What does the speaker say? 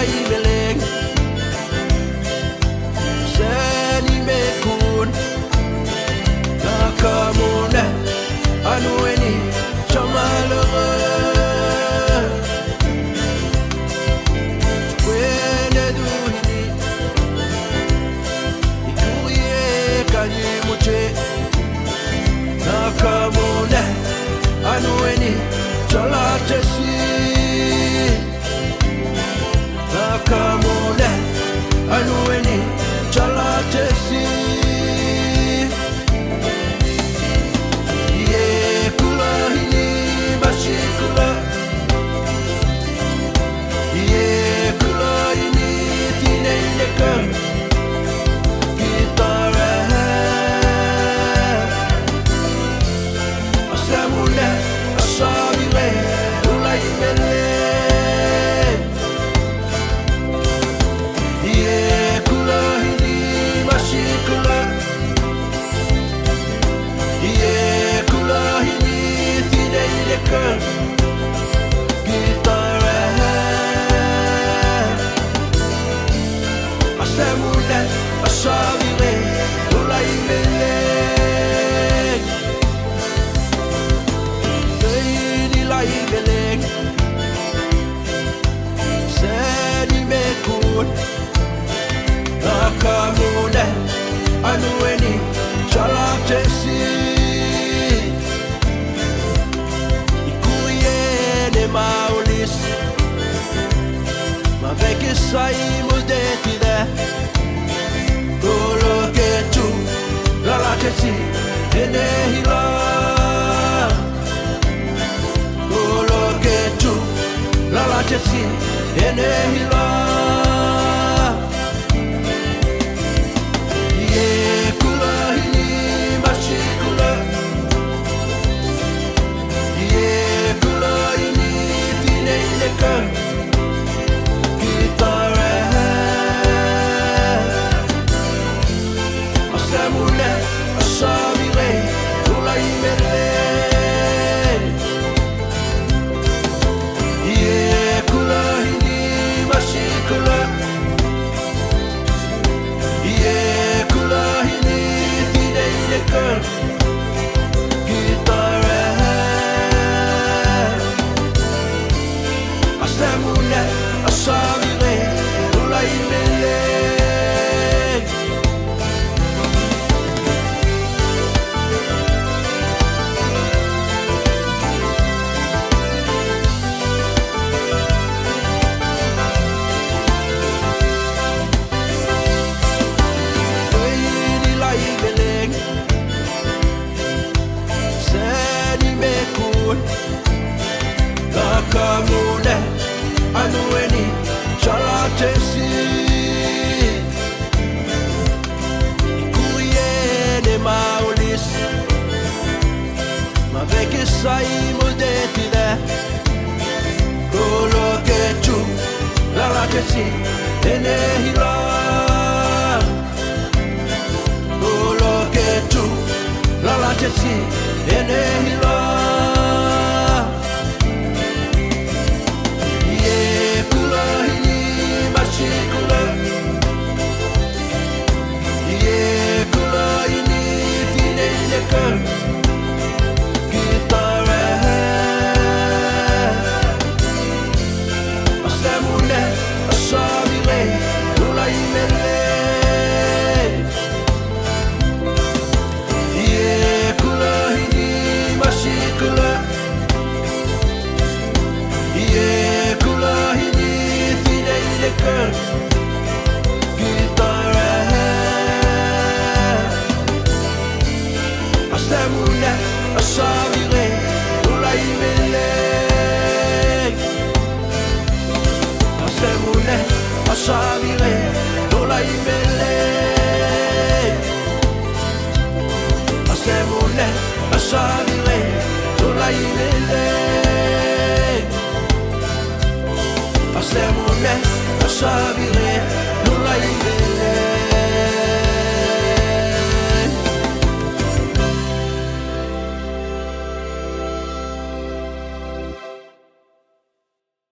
Ula ibeleng Seni mekun Nakamuna Anueni Chamalama Wene duhini Ikuye kanyimuche Nakamuna Anueni Chalatesi Nakamuna Anueni Chalatesi Ye kula hini bashikula Ye kula hini tine ineka Kitara Asamuna Asabile Ula ibele Asabile Ula ibele Deini la ibele Seni mekun Nakamune Anueni Chalatesi Ikuye ne maulis Ma vecchia sai mudetide Golo che tu la latesi e ne hila Golo che tu la latesi e ne hila Ye kula hini bashikula Ye kula hini fine ileka Asabile Ula ibele Ye kula hini bashikula Ye kula hini fine ileka Gitara Asamuna Asabile Ula ibele Nakamune Anueni Chalatesi Ikuye ne maulis Ma vecchia sai mudetide Golo che tu la latesi e ne hila Golo che tu la latesi e ne hila Asabile Ula ibele Ye kula hini bashikula Ye kula hini fine ileka Gitara Asamuna Asabile Ula ibele Asamuna Asabile Ula ibele Asamuna Asabile Ula ibele Asamuna Asabile